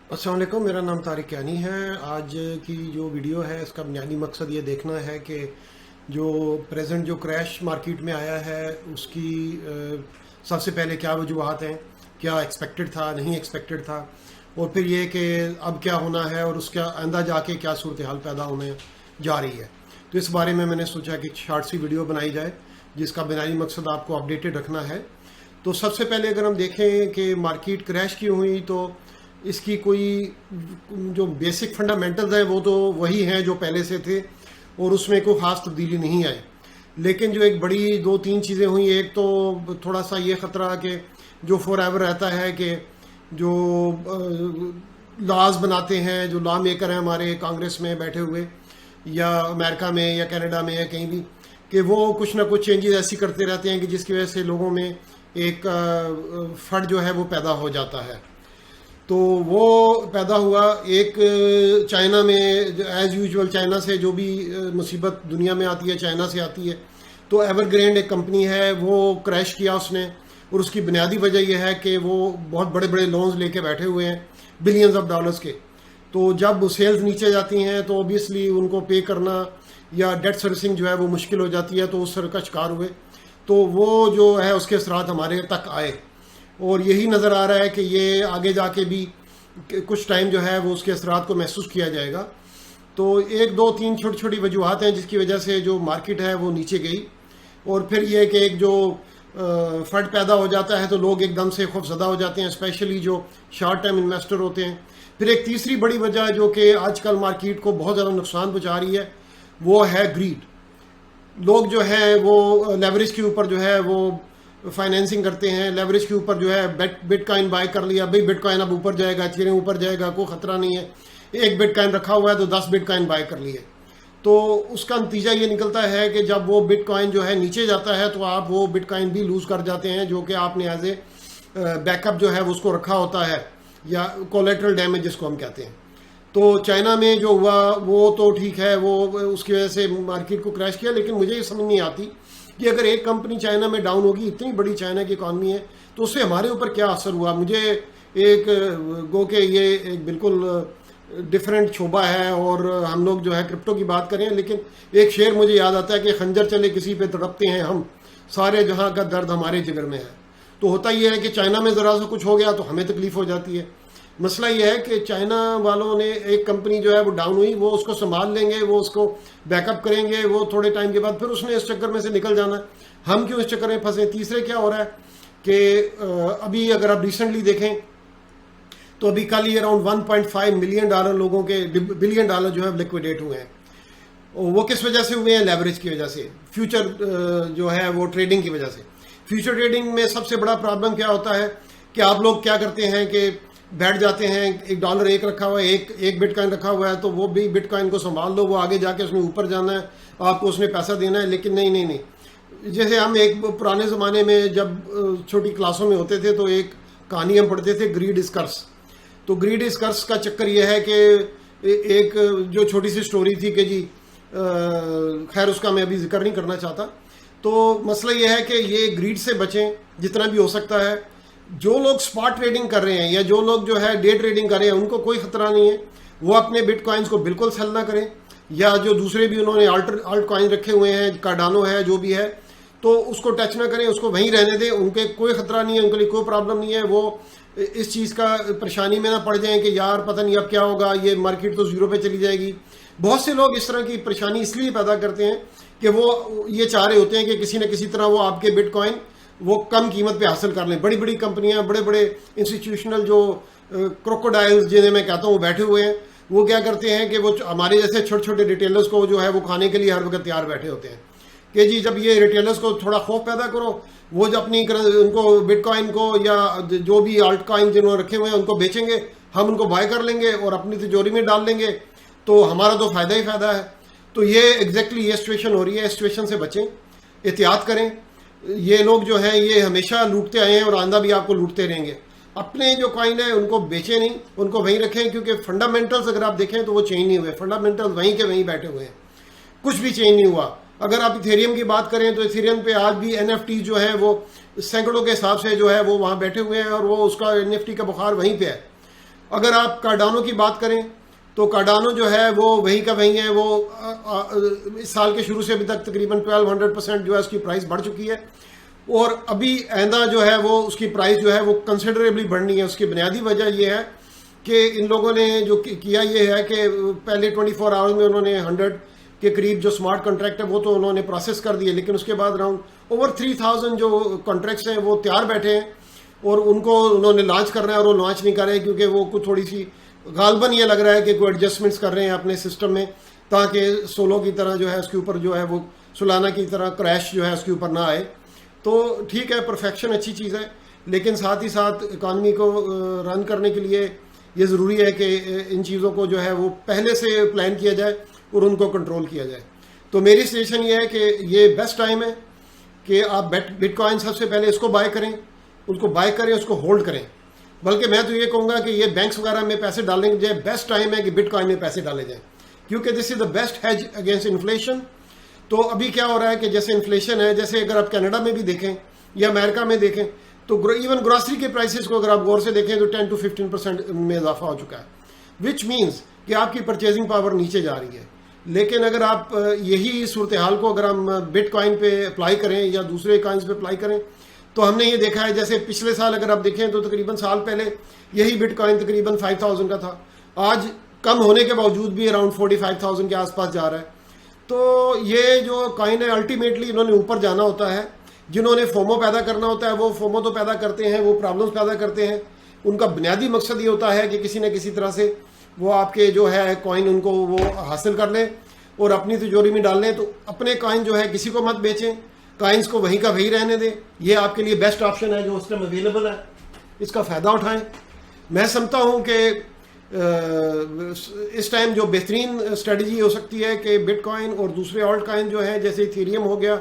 अस्सलाम वालेकुम, मेरा नाम तारिक यानी है। आज की जो वीडियो है इसका बुनियादी मकसद ये देखना है कि जो प्रेजेंट जो क्रैश मार्केट में आया है उसकी सबसे पहले क्या वजूहत हैं, क्या एक्सपेक्टेड था, नहीं एक्सपेक्टेड था, और फिर ये कि अब क्या होना है और उसका आइंदा जाके क्या सूरत हाल पैदा होने जा रही है। तो इस बारे में मैंने सोचा कि शॉर्ट सी वीडियो बनाई जाए जिसका बुनियादी मकसद आपको अपडेटेड रखना है। तो सबसे पहले अगर हम देखें कि मार्केट क्रैश क्यों हुई, तो इसकी कोई जो बेसिक फंडामेंटल्स हैं वो तो वही हैं जो पहले से थे और उसमें कोई ख़ास तब्दीली नहीं आई। लेकिन जो एक बड़ी दो तीन चीज़ें हुई, एक तो थोड़ा सा ये ख़तरा कि जो फॉर एवर रहता है कि जो लॉज बनाते हैं, जो लॉ मेकर हैं हमारे कांग्रेस में बैठे हुए या अमेरिका में या कनाडा में या कहीं भी, कि वो कुछ ना कुछ चेंजेस ऐसी करते रहते हैं कि जिसकी वजह से लोगों में एक फट जो है वो पैदा हो जाता है। तो वो पैदा हुआ एक चाइना में, एज़ यूजुअल चाइना से जो भी मुसीबत दुनिया में आती है चाइना से आती है। तो एवरग्रैंड एक कंपनी है, वो क्रैश किया उसने, और उसकी बुनियादी वजह यह है कि वो बहुत बड़े बड़े लोन्स लेके बैठे हुए हैं बिलियंस ऑफ डॉलर्स के। तो जब सेल्स नीचे जाती हैं तो ऑब्वियसली उनको पे करना या डेट सर्विसिंग जो है वो मुश्किल हो जाती है, तो उस तरह का शिकार हुए। तो वो जो है उसके असरात हमारे तक आए और यही नज़र आ रहा है कि ये आगे जाके भी कुछ टाइम जो है वो उसके असरात को महसूस किया जाएगा। तो एक दो तीन छोटी छोटी वजूहत हैं जिसकी वजह से जो मार्केट है वो नीचे गई, और फिर ये कि एक जो फंड पैदा हो जाता है तो लोग एकदम से खौफजदा हो जाते हैं, स्पेशली जो शॉर्ट टर्म इन्वेस्टर होते हैं। फिर एक तीसरी बड़ी वजह जो कि आजकल मार्केट को बहुत ज़्यादा नुकसान पहुँचा रही है वो है ग्रीड। लोग जो है वो लेवरेज के ऊपर जो है वो फाइनेंसिंग करते हैं, लेवरेज के ऊपर जो है बिटकॉइन बाय कर लिया, भाई बिटकॉइन अब ऊपर जाएगा, इथेरियम ऊपर जाएगा, कोई ख़तरा नहीं है, एक बिटकॉइन रखा हुआ है तो 10 बिटकॉइन बाय कर लिए। तो उसका नतीजा ये निकलता है कि जब वो बिटकॉइन जो है नीचे जाता है तो आप वो बिटकॉइन भी लूज़ कर जाते हैं जो कि आपने एज ए बैकअप जो है वो उसको रखा होता है, या कोलेटरल डैमेज जिसको हम कहते हैं। तो चाइना में जो हुआ वो तो ठीक है, वो उसकी वजह से मार्केट को क्रैश किया, लेकिन मुझे ये समझ नहीं आती कि अगर एक कंपनी चाइना में डाउन होगी, इतनी बड़ी चाइना की इकॉनमी है, तो उससे हमारे ऊपर क्या असर हुआ। मुझे एक गो के ये एक बिल्कुल डिफरेंट शोबा है और हम लोग जो है क्रिप्टो की बात करें, लेकिन एक शेर मुझे याद आता है कि खंजर चले किसी पे तड़पते हैं हम, सारे जहां का दर्द हमारे जिगर में है। तो होता ये है कि चाइना में ज़रा सा कुछ हो गया तो हमें तकलीफ हो जाती है। मसला ये है कि चाइना वालों ने एक कंपनी जो है वो डाउन हुई, वो उसको संभाल लेंगे, वो उसको बैकअप करेंगे, वो थोड़े टाइम के बाद फिर उसने इस चक्कर में से निकल जाना। हम क्यों इस चक्कर में फंसे। तीसरे क्या हो रहा है कि अभी अगर आप रिसेंटली देखें तो अभी कल ही अराउंड 1.5 मिलियन डॉलर लोगों के बिलियन डॉलर जो है लिक्विडेट हुए हैं। वो किस वजह से हुए हैं? लेवरेज की वजह से, फ्यूचर जो है वो ट्रेडिंग की वजह से। फ्यूचर ट्रेडिंग में सबसे बड़ा प्रॉब्लम क्या होता है कि आप लोग क्या करते हैं कि बैठ जाते हैं, $1 एक रखा हुआ है, एक बिटकॉइन रखा हुआ है, तो वो भी बिटकॉइन को संभाल लो, वो आगे जाके उसमें ऊपर जाना है, आपको उसमें पैसा देना है। लेकिन नहीं नहीं नहीं, जैसे हम एक पुराने ज़माने में जब छोटी क्लासों में होते थे तो एक कहानी हम पढ़ते थे, ग्रीड इज कर्स। तो ग्रीड इज कर्स का चक्कर ये है कि एक जो छोटी सी स्टोरी थी कि जी खैर उसका मैं अभी जिक्र नहीं करना चाहता। तो मसला ये है कि ये ग्रीड से बचें जितना भी हो सकता है। जो लोग स्पॉट ट्रेडिंग कर रहे हैं या जो लोग जो है डे ट्रेडिंग कर रहे हैं उनको कोई खतरा नहीं है, वो अपने बिटकॉइंस को बिल्कुल सेल ना करें, या जो दूसरे भी उन्होंने आल्ट कॉइन रखे हुए हैं, कार्डानो है, जो भी है, तो उसको टच ना करें, उसको वहीं रहने दें। उनके कोई खतरा नहीं है, उनके लिए कोई प्रॉब्लम नहीं है। वो इस चीज़ का परेशानी में ना पड़ जाएं कि यार पता नहीं अब क्या होगा, ये मार्केट तो जीरो पे चली जाएगी। बहुत से लोग इस तरह की परेशानी इसलिए पैदा करते हैं कि वो ये चाह रहे होते हैं कि किसी न किसी तरह वो आपके बिटकॉइन वो कम कीमत पे हासिल कर लें। बड़ी बड़ी कंपनियां, बड़े बड़े इंस्टीट्यूशनल जो क्रोकोडाइल्स जिन्हें मैं कहता हूँ वो बैठे हुए हैं, वो क्या करते हैं कि वो हमारे जैसे छोटे छोटे रिटेलर्स को जो है वो खाने के लिए हर वक्त तैयार बैठे होते हैं कि जी जब ये रिटेलर्स को थोड़ा खौफ पैदा करो, वो जब अपनी उनको बिटकॉइन को या जो भी आल्ट कॉइन जिन्होंने रखे हुए हैं उनको बेचेंगे, हम उनको बाय कर लेंगे और अपनी तिजोरी में डाल लेंगे, तो हमारा तो फ़ायदा ही फ़ायदा है। तो ये एग्जैक्टली ये सिचुएशन हो रही है। इस सिचुएशन से बचें, एहतियात करें। ये लोग जो हैं ये हमेशा लूटते आए हैं और आंदा भी आपको लूटते रहेंगे। अपने जो कॉइन है उनको बेचें नहीं, उनको वहीं रखें, क्योंकि फंडामेंटल्स अगर आप देखें तो वो चेंज नहीं हुए। फंडामेंटल्स वहीं के वहीं बैठे हुए हैं, कुछ भी चेंज नहीं हुआ। अगर आप इथेरियम की बात करें तो इथेरियम पे आज भी NFT जो है वो सैकड़ों के हिसाब से जो है वो वहाँ बैठे हुए हैं और वो उसका NFT का बुखार वहीं पे है। अगर आप कार्डानो की बात करें तो कार्डानो जो है वो वही का वही है, वो इस साल के शुरू से अभी तक तकरीबन 1200% जो है उसकी प्राइस बढ़ चुकी है, और अभी आइंदा जो है वो उसकी प्राइस जो है वो कंसिडरेबली बढ़नी है। उसकी बुनियादी वजह ये है कि इन लोगों ने जो किया ये है कि पहले 24 आवर्स में उन्होंने 100 के करीब जो स्मार्ट कॉन्ट्रैक्ट है वो तो उन्होंने प्रोसेस कर दिए, लेकिन उसके बाद अराउंड ओवर 3000 जो कॉन्ट्रैक्ट्स हैं वो तैयार बैठे हैं और उनको उन्होंने लॉन्च करना है, और वो लॉन्च नहीं कर रहे क्योंकि वो कुछ थोड़ी सी गालबन ये लग रहा है कि कोई एडजस्टमेंट्स कर रहे हैं अपने सिस्टम में, ताकि सोलो की तरह जो है उसके ऊपर जो है वो सुलाना की तरह क्रैश जो है उसके ऊपर ना आए। तो ठीक है, परफेक्शन अच्छी चीज़ है, लेकिन साथ ही साथ इकानमी को रन करने के लिए ये ज़रूरी है कि इन चीज़ों को जो है वो पहले से प्लान किया जाए और उनको कंट्रोल किया जाए। तो मेरी सजेशन ये है कि ये बेस्ट टाइम है कि आप बिटकॉइन सबसे पहले इसको बाय करें, उसको बाय करें, उसको होल्ड करें। बल्कि मैं तो ये कहूँगा कि ये बैंक्स वगैरह में पैसे डालने के लिए बेस्ट टाइम है कि बिटकॉइन में पैसे डाले जाएँ, क्योंकि this is the best hedge against inflation. तो अभी क्या हो रहा है कि जैसे इन्फ्लेशन है, जैसे अगर आप कनाडा में भी देखें या अमेरिका में देखें, तो इवन ग्रॉसरी के प्राइसेस को अगर आप गौर से देखें तो 10 to 15% में इजाफा हो चुका है, विच मीन्स कि आपकी परचेजिंग पावर नीचे जा रही है। लेकिन अगर आप यही सूरत हाल को अगर हम बिटकॉइन पे अप्लाई करें या दूसरे कॉइन्स पे अप्लाई करें, तो हमने ये देखा है जैसे पिछले साल अगर आप देखें तो तकरीबन साल पहले यही बिटकॉइन तकरीबन 5000 का था, आज कम होने के बावजूद भी अराउंड 45,000 के आसपास जा रहा है। तो ये जो कॉइन है अल्टीमेटली इन्होंने ऊपर जाना होता है, जिन्होंने फोमो पैदा करना होता है वो फोमो तो पैदा करते हैं, वो प्रॉब्लम्स पैदा करते हैं। उनका बुनियादी मकसद ये होता है कि किसी न किसी तरह से वो आपके जो है कॉइन उनको वो हासिल कर लें और अपनी तिजोरी में डाल लें। तो अपने कॉइन जो है किसी को मत बेचें, कॉइन्स को वहीं का वहीं रहने दें। ये आपके लिए बेस्ट ऑप्शन है जो उस टाइम अवेलेबल है, इसका फ़ायदा उठाएं। मैं समझता हूँ कि इस टाइम जो बेहतरीन स्ट्रेटजी हो सकती है कि बिटकॉइन और दूसरे ऑल्ट कॉइन जो है जैसे इथेरियम हो गया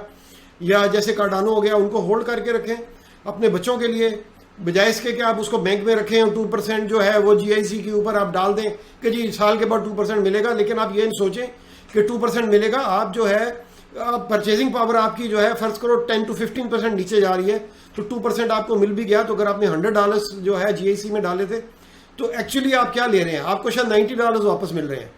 या जैसे कार्डानो हो गया, उनको होल्ड करके रखें अपने बच्चों के लिए, बजाय इसके कि आप उसको बैंक में रखें और 2% जो है वो GIC के ऊपर आप डाल दें कि जी साल के बाद 2% मिलेगा। लेकिन आप ये नहीं सोचें कि 2% मिलेगा। आप जो है परचेजिंग पावर आपकी जो है फर्ज करो 10 to 15% नीचे जा रही है, तो 2% आपको मिल भी गया। तो अगर आपने $100 जो है GIC में डाले थे तो एक्चुअली आप क्या ले रहे हैं, आपको शायद $90 वापस मिल रहे हैं।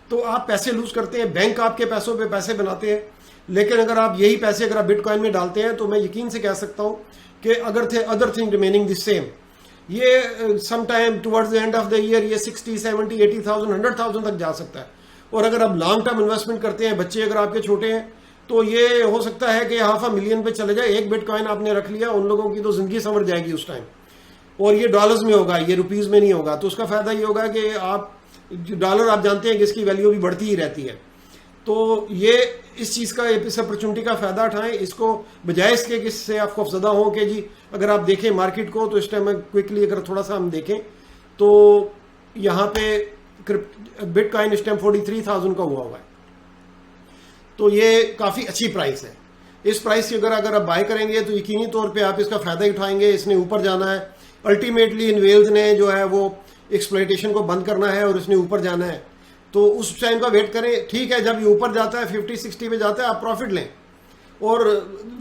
तो आप पैसे लूज करते हैं, बैंक आपके पैसों पे पैसे बनाते हैं। लेकिन अगर आप यही पैसे अगर आप बिटकॉइन में डालते हैं तो मैं यकीन से कह सकता हूँ कि अगर the other thing remaining the same, ये some time towards the end of the year ये 60, 70, 80,000, 100,000 तक जा सकता है। और अगर आप लॉन्ग टर्म इन्वेस्टमेंट करते हैं, बच्चे अगर आपके छोटे हैं, तो ये हो सकता है कि $500,000 पे चले जाए। एक बिटकॉइन आपने रख लिया, उन लोगों की तो जिंदगी संवर जाएगी उस टाइम, और ये डॉलर्स में होगा, ये रुपीज़ में नहीं होगा। तो उसका फ़ायदा ये होगा कि आप डॉलर आप जानते हैं कि इसकी वैल्यू भी बढ़ती ही रहती है। तो ये इस चीज़ का, इस अपॉर्चुनिटी का फ़ायदा उठाएं। इसको बजाय इसके कि इससे आप खौफजदा हो कि जी अगर आप देखें मार्केट को तो इस टाइम में क्विकली अगर थोड़ा सा हम देखें तो यहाँ पे बिटकॉइन इस टाइम 43,000 का हुआ है। तो ये काफ़ी अच्छी प्राइस है। इस प्राइस की अगर आप बाय करेंगे तो यकीनी तौर पे आप इसका फ़ायदा ही उठाएंगे। इसने ऊपर जाना है, अल्टीमेटली इन वेल्स ने जो है वो एक्सप्लॉयटेशन को बंद करना है और इसने ऊपर जाना है। तो उस टाइम का वेट करें। ठीक है, जब ये ऊपर जाता है 50-60 पे जाता है, आप प्रॉफिट लें और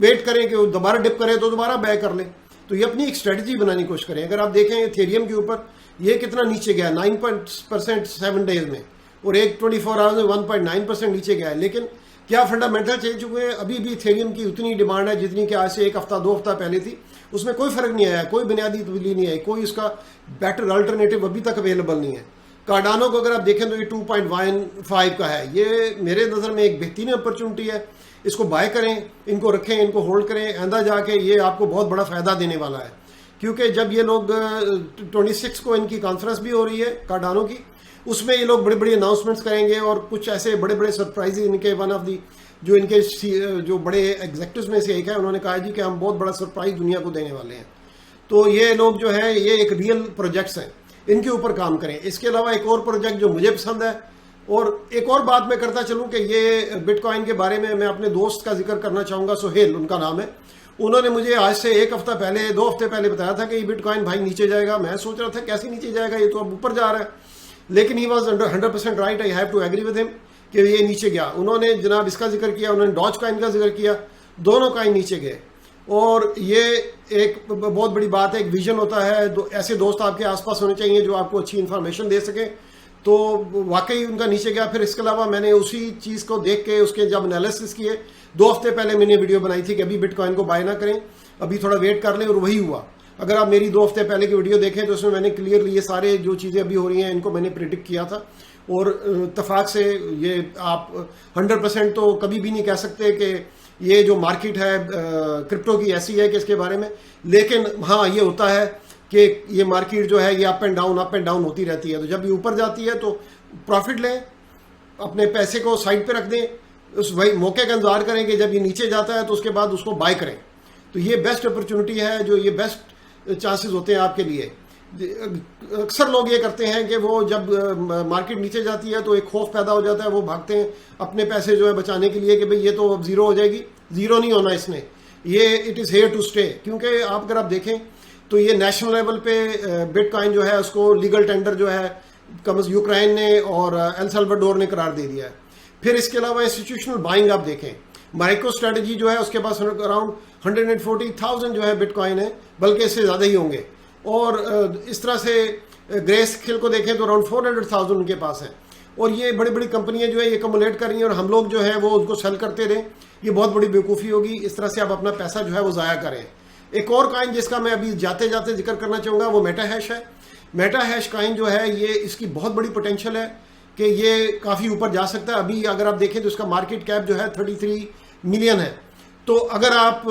वेट करें कि वो दोबारा डिप करे तो दोबारा बाय कर लें। तो ये अपनी एक स्ट्रेटजी बनाने की कोशिश करें। अगर आप देखें इथेरियम के ऊपर ये कितना नीचे गया, 9% 7 डेज में, और एक 24 आवर्स में 1.9% नीचे गया है। लेकिन क्या फंडामेंटल चेंज हुए हैं? अभी भी इथेरियम की उतनी डिमांड है जितनी कि आज से 1 हफ्ता 2 हफ्ता पहले थी। उसमें कोई फर्क नहीं आया, कोई बुनियादी तब्दीली नहीं आई, कोई इसका बेटर अल्टरनेटिव अभी तक अवेलेबल नहीं है। कार्डानो को अगर आप देखें तो ये 2.15 का है। ये मेरे नज़र में एक बेहतरीन अपॉर्चुनिटी है। इसको बाय करें, इनको रखें, इनको होल्ड करें। आंदा जाके ये आपको बहुत बड़ा फ़ायदा देने वाला है, क्योंकि जब ये लोग 26 को इनकी कॉन्फ्रेंस भी हो रही है कार्डानो की, उसमें ये लोग बड़े बड़े अनाउंसमेंट्स करेंगे और कुछ ऐसे बड़े बड़े सरप्राइज इनके वन ऑफ दी जो इनके जो बड़े एग्जेक्टिव्स में से एक है, उन्होंने कहा जी कि हम बहुत बड़ा सरप्राइज दुनिया को देने वाले हैं। तो ये लोग जो है ये एक रियल प्रोजेक्ट्स हैं, इनके ऊपर काम करें। इसके अलावा एक और प्रोजेक्ट जो मुझे पसंद है, और एक और बात मैं करता चलूँ कि ये बिटकॉइन के बारे में मैं अपने दोस्त का जिक्र करना चाहूँगा, सोहेल उनका नाम है। उन्होंने मुझे आज से 1 हफ्ता पहले 2 हफ्ते पहले बताया था कि ये बिटकॉइन भाई नीचे जाएगा। मैं सोच रहा था कैसे नीचे जाएगा, ये तो अब ऊपर जा रहा है। लेकिन he was 100% right. I have to agree with him कि ये नीचे गया। उन्होंने जनाब इसका जिक्र किया, उन्होंने डॉज कॉइन का जिक्र किया, दोनों कॉइन नीचे गए। और ये एक बहुत बड़ी बात है, एक विजन होता है, ऐसे दोस्त आपके आसपास होने चाहिए जो आपको अच्छी इन्फॉर्मेशन दे सके। तो वाकई उनका नीचे गया। फिर इसके अलावा मैंने उसी चीज़ को देख के उसके जब एनालिसिस किए, 2 हफ्ते पहले मैंने वीडियो बनाई थी कि अभी बिटकॉइन को बाय ना करें, अभी थोड़ा वेट कर लें, और वही हुआ। अगर आप मेरी 2 हफ्ते पहले की वीडियो देखें तो उसमें मैंने क्लियरली ये सारे जो चीज़ें अभी हो रही हैं इनको मैंने प्रिडिक्ट किया था। और इत्तेफाक से ये आप 100% तो कभी भी नहीं कह सकते कि ये जो मार्केट है क्रिप्टो की ऐसी है कि इसके बारे में, लेकिन हाँ ये होता है कि ये मार्केट जो है ये अप एंड डाउन होती रहती है। तो जब ये ऊपर जाती है तो प्रॉफिट लें, अपने पैसे को साइड पे रख दें, उस वही मौके का इंतजार करें कि जब ये नीचे जाता है तो उसके बाद उसको बाय करें। तो ये बेस्ट अपॉर्चुनिटी है, जो ये बेस्ट चांसेस होते हैं आपके लिए। अक्सर लोग ये करते हैं कि वो जब मार्केट नीचे जाती है तो एक खौफ पैदा हो जाता है, वो भागते हैं अपने पैसे जो है बचाने के लिए कि भाई ये तो अब जीरो हो जाएगी। जीरो नहीं होना इसने, ये it is here to stay. क्योंकि आप अगर आप देखें तो ये नेशनल लेवल पे बिटकॉइन जो है उसको लीगल टेंडर जो है यूक्रेन ने और एल साल्वाडोर ने करार दे दिया है। फिर इसके अलावा इंस्टीट्यूशनल बाइंग आप देखें, माइक्रो स्ट्रेटजी जो है उसके पास अराउंड 140,000 जो है बिटकॉइन है, बल्कि इससे ज़्यादा ही होंगे। और इस तरह से ग्रेस्केल को देखें तो अराउंड 400,000 उनके पास है। और ये बड़ी बड़ी कंपनियां जो है ये कमुलेट कर रही हैं, और हम लोग जो है वो उनको सेल करते रहें, ये बहुत बड़ी बेवकूफ़ी होगी। इस तरह से आप अपना पैसा जो है वो ज़ाया करें। एक और कॉइन जिसका मैं अभी जाते जाते जिक्र करना चाहूँगा वो मेटा हैश है। मेटा हैश कॉइन जो है ये इसकी बहुत बड़ी पोटेंशियल है कि ये काफ़ी ऊपर जा सकता है। अभी अगर आप देखें तो इसका मार्केट कैप जो है 33 मिलियन है। तो अगर आप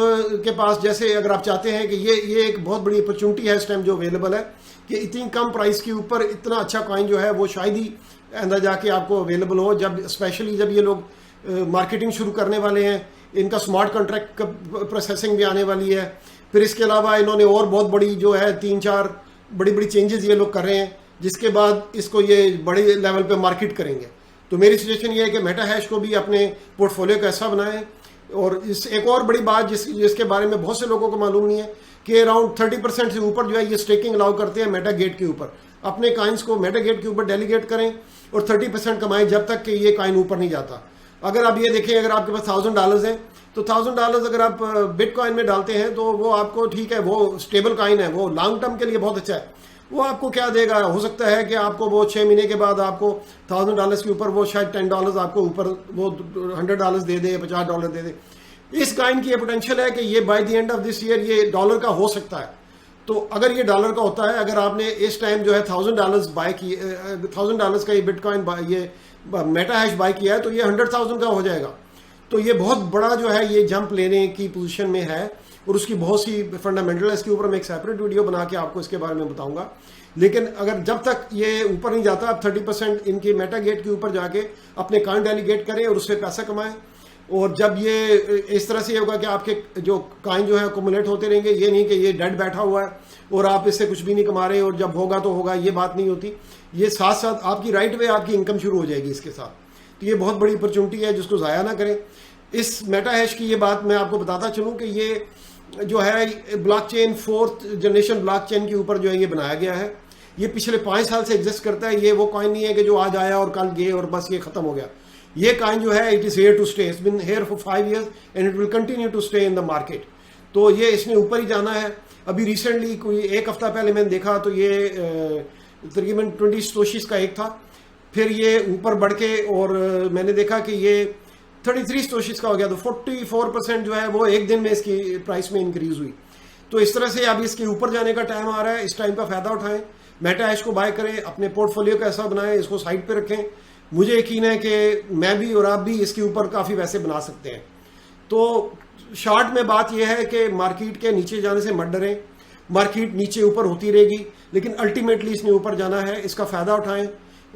के पास जैसे अगर आप चाहते हैं कि ये एक बहुत बड़ी अपॉर्चुनिटी है इस टाइम जो अवेलेबल है कि इतनी कम प्राइस के ऊपर इतना अच्छा कॉइन जो है वो शायद ही अंदर जाके आपको अवेलेबल हो, जब स्पेशली जब ये लोग मार्केटिंग शुरू करने वाले हैं, इनका स्मार्ट कॉन्ट्रैक्ट प्रोसेसिंग भी आने वाली है। फिर इसके अलावा इन्होंने और बहुत बड़ी जो है 3-4 बड़ी बड़ी चेंजेस ये लोग कर रहे हैं, जिसके बाद इसको ये बड़े लेवल पे मार्केट करेंगे। तो मेरी सजेशन ये है कि मेटा हैश को भी अपने पोर्टफोलियो का हिस्सा बनाएं। और इस एक और बड़ी बात जिसके बारे में बहुत से लोगों को मालूम नहीं है कि अराउंड 30% से ऊपर जो है ये स्टेकिंग अलाउ करते हैं मेटा गेट के ऊपर। अपने कॉइन्स को मेटा गेट के ऊपर डेलीगेट करें और 30% कमाएं जब तक कि ये कॉइन ऊपर नहीं जाता। अगर आप ये देखें, अगर आपके पास $1,000 है तो $1,000 अगर आप बिटकॉइन में डालते हैं तो वो आपको ठीक है, वो स्टेबल कॉइन है, वो लॉन्ग टर्म के लिए बहुत अच्छा है। वो आपको क्या देगा, हो सकता है कि आपको वो 6 महीने के बाद आपको $1,000 के ऊपर वो शायद $10 आपको ऊपर वो $100 दे दे, $50 दे दे। इस कॉइन की ये पोटेंशियल है कि ये by the end of this year ये डॉलर का हो सकता है। तो अगर ये डॉलर का होता है, अगर आपने इस टाइम जो है $1,000 बाय किए, $1,000 का ये बिटकॉइन ये मेटा हैश बाय किया है तो ये 100,000 का हो जाएगा। तो ये बहुत बड़ा जो है ये जंप लेने की पोजीशन में है, और उसकी बहुत सी फंडामेंटल है। इसके ऊपर मैं एक सेपरेट वीडियो बना के आपको इसके बारे में बताऊंगा। लेकिन अगर जब तक ये ऊपर नहीं जाता, आप 30% इनके मेटा गेट के ऊपर जाके अपने कॉइन डेलीगेट करें और उससे पैसा कमाएं। और जब ये इस तरह से होगा कि आपके जो कॉइन जो है अकोमुलेट होते रहेंगे, ये नहीं कि ये डेड बैठा हुआ है और आप इससे कुछ भी नहीं कमा रहे और जब होगा तो होगा, ये बात नहीं होती। ये साथ साथ आपकी राइट वे आपकी इनकम शुरू हो जाएगी इसके साथ। तो ये बहुत बड़ी अपॉर्चुनिटी है जिसको ज़ाया ना करें। इस मेटा हैश की ये बात मैं आपको बताता चलूँ कि ये जो है ब्लॉकचेन 4th जनरेशन ब्लॉकचेन के ऊपर जो है ये बनाया गया है। ये पिछले 5 साल से एग्जिस्ट करता है। ये वो कॉइन नहीं है कि जो आज आया और कल गए और बस ये खत्म हो गया। ये कॉइन जो है it is here to stay, it's been here for 5 years and it will continue to stay in the market. तो ये इसने ऊपर ही जाना है। अभी रिसेंटली कोई 1 हफ्ता पहले मैंने देखा तो ये तकरीबन 20 सोशीज का एक था, फिर ये ऊपर बढ़ के और मैंने देखा कि ये 33 सोशीज का हो गया। तो 44% जो है वो एक दिन में इसकी प्राइस में इंक्रीज हुई। तो इस तरह से अब इसके ऊपर जाने का टाइम आ रहा है। इस टाइम का फायदा उठाएं, मेटा हैश को बाय करें, अपने पोर्टफोलियो का ऐसा बनाएं, इसको साइड पे रखें। मुझे यकीन है कि मैं भी और आप भी इसके ऊपर काफ़ी पैसे बना सकते हैं। तो शॉर्ट में बात यह है कि मार्केट के नीचे जाने से मत डरें। मार्केट नीचे ऊपर होती रहेगी, लेकिन अल्टीमेटली इसने ऊपर जाना है। इसका फ़ायदा उठाएं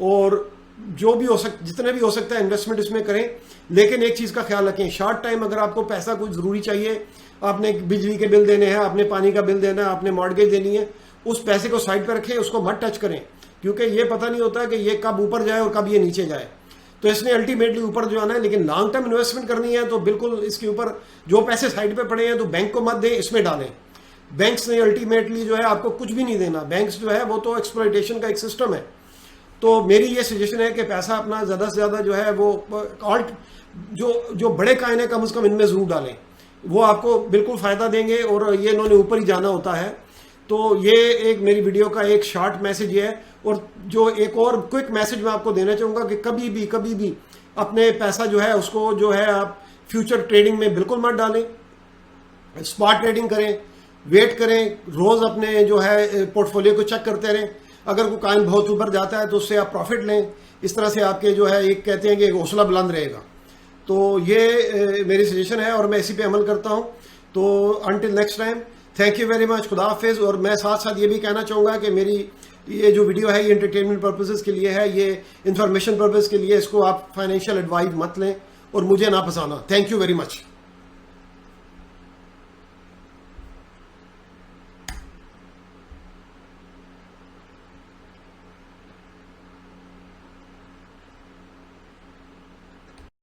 और जो भी हो जितने भी हो सकता है इन्वेस्टमेंट इसमें करें। लेकिन एक चीज़ का ख्याल रखें, शॉर्ट टाइम अगर आपको पैसा कुछ ज़रूरी चाहिए, आपने बिजली के बिल देने हैं, आपने पानी का बिल देना है, आपने मॉर्गेज देनी है, उस पैसे को साइड पर रखें, उसको मत टच करें, क्योंकि ये पता नहीं होता कि ये कब ऊपर जाए और कब ये नीचे जाए। तो इसने अल्टीमेटली ऊपर जो आना है। लेकिन लॉन्ग टर्म इन्वेस्टमेंट करनी है तो बिल्कुल इसके ऊपर जो पैसे साइड पे पड़े हैं तो बैंक को मत दें, इसमें डालें। बैंक्स ने अल्टीमेटली जो है आपको कुछ भी नहीं देना। बैंक्स जो है वो तो एक्सप्लॉयटेशन का एक सिस्टम है। तो मेरी ये सजेशन है कि पैसा अपना ज़्यादा से ज़्यादा जो है वो ऑल्ट जो बड़े कॉइन है कम से कम इनमें ज़रूर डालें। वो आपको बिल्कुल फ़ायदा देंगे और ये इन्होंने ऊपर ही जाना होता है। तो ये एक मेरी वीडियो का एक शॉर्ट मैसेज है। और जो एक और क्विक मैसेज मैं आपको देना चाहूँगा कि कभी भी अपने पैसा जो है उसको जो है आप फ्यूचर ट्रेडिंग में बिल्कुल मत डालें। स्पॉट ट्रेडिंग करें, वेट करें, रोज़ अपने जो है पोर्टफोलियो को चेक करते रहें। अगर कोई कॉइन बहुत ऊपर जाता है तो उससे आप प्रॉफिट लें। इस तरह से आपके जो है एक कहते हैं कि एक हौसला बुलंद रहेगा। तो ये मेरी सजेशन है और मैं इसी पे अमल करता हूँ। तो until next time, thank you very much, खुदा हाफिज़। और मैं साथ साथ ये भी कहना चाहूँगा कि मेरी ये जो वीडियो है ये एंटरटेनमेंट पर्पसेस के लिए है, ये इंफॉर्मेशन पर्पज़ के लिए। इसको आप फाइनेंशियल एडवाइस मत लें और मुझे ना फंसाना। Thank you very much.